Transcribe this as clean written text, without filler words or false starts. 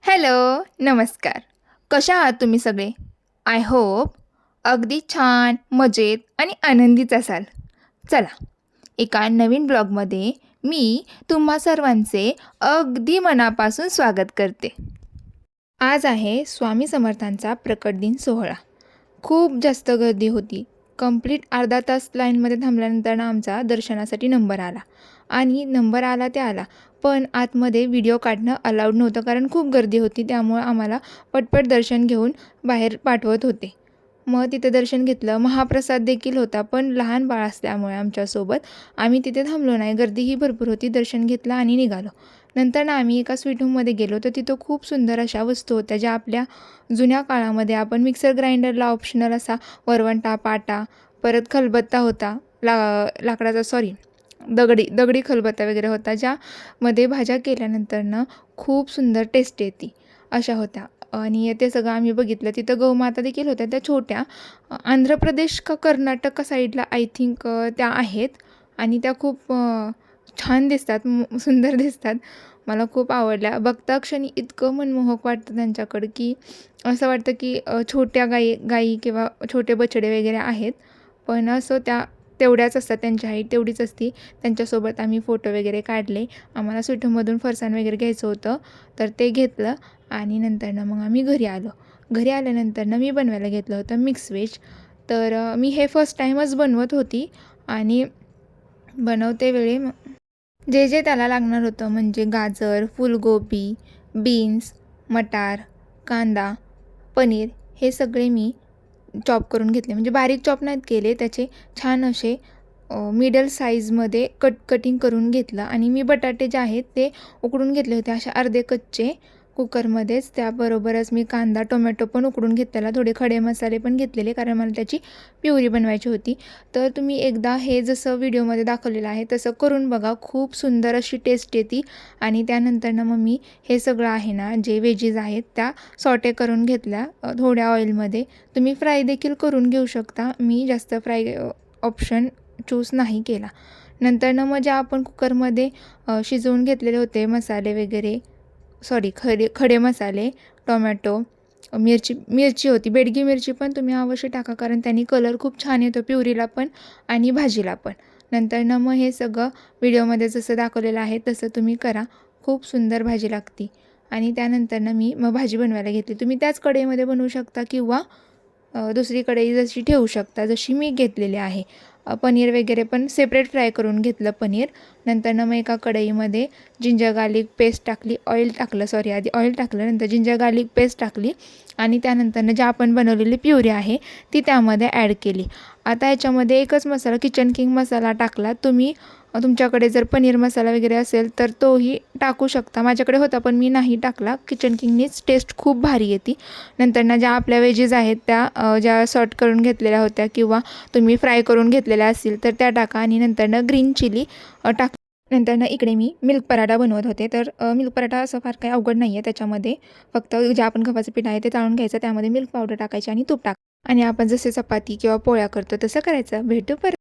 Hello, नमस्कार. कशा आहात तुम्ही सगळे? आय होप अगदी छान, मजेत आणि आनंदीच असाल. चला, एका नवीन ब्लॉगमध्ये मी तुम्हा सर्वांचे अगदी मनापासून स्वागत करते. आज आहे स्वामी समर्थांचा प्रकट दिन सोहळा. खूप जास्त गर्दी होती. कंप्लीट अर्धा तास लाईनमध्ये थांबल्यानंतर ना आमचा दर्शनासाठी नंबर आला आणि नंबर आला ते आला. पण आतमध्ये व्हिडिओ काढणं अलाउड नव्हतं कारण खूप गर्दी होती. त्यामुळं आम्हाला पटपट दर्शन घेऊन बाहेर पाठवत होते. मग तिथे दर्शन घेतलं. महाप्रसाद देखील होता, पण लहान बाळ असल्यामुळे आमच्यासोबत आम्ही तिथे थांबलो नाही. गर्दीही भरपूर होती. दर्शन घेतलं आणि निघालो. नंतर ना आम्ही एका स्वीट होममध्ये गेलो तर तिथं खूप सुंदर अशा वस्तू होत्या ज्या आपल्या जुन्या काळामध्ये आपण मिक्सर ग्राइंडरला ऑप्शनल असा वरवंटा, पाटा, परत खलबत्ता होता, लाकडाचा सॉरी दगडी खलबत्ता वगैरे होता, ज्यामध्ये भाज्या केल्यानंतरनं खूप सुंदर टेस्ट येते अशा होत्या. आणि ते सगळं आम्ही बघितलं. तिथं गौमाता देखील होत्या. त्या छोट्या आंध्र प्रदेश का कर्नाटक साईडला आय थिंक त्या आहेत आणि त्या खूप छान दिसतात, सुंदर दिसतात. मला खूप आवडल्या. बघता क्षणी इतकं मनमोहक वाटतं त्यांच्याकडं की असं वाटतं की छोट्या गाई किंवा छोटे बछडे वगैरे आहेत, पण असं त्या तेवढ्याच असतात, त्यांची हाईट तेवढीच असते. त्यांच्यासोबत आम्ही फोटो वगैरे काढले. आम्हाला स्वीटमधून फरसाण वगैरे घ्यायचं होतं, तर ते घेतलं आणि नंतरनं मग आम्ही घरी आलो. घरी आल्यानंतरनं मी बनवायला घेतलं होतं मिक्स व्हेज. तर मी हे फर्स्ट टाईमच बनवत होती आणि बनवते वेळी जे जे त्याला लागणार होतं म्हणजे गाजर, फुलगोबी, बीन्स, मटार, कांदा, पनीर हे सगळे मी चॉप करून घेतले. म्हणजे बारीक चॉप नाहीत केले, त्याचे छान असे मिडल साईजमध्ये कटिंग करून घेतलं. आणि मी बटाटे जे आहेत ते उकडून घेतले होते असे अर्धे कच्चे कुकरमध्येच. त्याबरोबरच मी कांदा, टोमॅटो पण उकडून घेतलेला. थोडे खडे मसाले पण घेतलेले कारण मला त्याची प्युरी बनवायची होती. तर तुम्ही एकदा हे जसं व्हिडिओमध्ये दाखवलेलं आहे तसं करून बघा. खूप सुंदर अशी टेस्ट येते. आणि त्यानंतरनं मग मी हे सगळं आहे ना, जे व्हेजीज आहेत त्या सॉटे करून घेतल्या थोड्या ऑइलमध्ये. तुम्ही फ्राय देखील करून घेऊ शकता. मी जास्त फ्राय ऑप्शन चूज नाही केला. नंतरनं मग ज्या आपण कुकरमध्ये शिजवून घेतलेले होते मसाले वगैरे, सॉरी खडे मसाले, टोमॅटो, मिरची होती. बेडगी मिरची पण तुम्ही अवश्य टाका कारण त्याने कलर खूप छान येतो प्युरीला पण आणि भाजीला पण. नंतरनं मग हे सगळं व्हिडिओमध्ये जसं दाखवलेलं आहे तसं तुम्ही करा. खूप सुंदर भाजी लागते. आणि त्यानंतरनं मी मग भाजी बनवायला घेतली. तुम्ही त्याच कढईमध्ये बनवू शकता किंवा दुसरी कढई जशी ठेवू शकता जशी मी घेतलेली आहे. पनीर वगैरे पण सेपरेट फ्राय करून घेतलं पनीर. नंतरनं मग एका कढईमध्ये जिंजर गार्लिक पेस्ट टाकली, आधी ऑइल टाकलं, नंतर जिंजर गार्लिक पेस्ट टाकली आणि त्यानंतरनं जे आपण बनवलेली प्युरी आहे ती त्यामध्ये ॲड केली. आता याच्यामध्ये एकच मसाला, किचन किंग मसाला टाकला. तुम्ही तुमच्याकडे जर पनीर मसाला वगैरे असेल तर तोही टाकू शकता. माझ्याकडे होता पण मी नाही टाकला. किचन किंगनीच टेस्ट खूप भारी येते. नंतरनं ज्या आपल्या व्हेजीज आहेत त्या ज्या सॉट करून घेतलेल्या होत्या किंवा तुम्ही फ्राय करून घेतलेल्या असतील तर त्या टाका. आणि नंतरनं ग्रीन चिली टाक. नंतरनं इकडे मी मिल्क पराठा बनवत होते. तर मिल्क पराठा असं फार काही अवघड नाही आहे. त्याच्यामध्ये फक्त जे आपण गव्हाचं पीठ आहे ते चाळून घ्यायचं, त्यामध्ये मिल्क पावडर टाकायची आणि तूप टाक आणि आपण जसे चपाती किंवा पोळ्या करतो तसं करायचं. भेटू परत.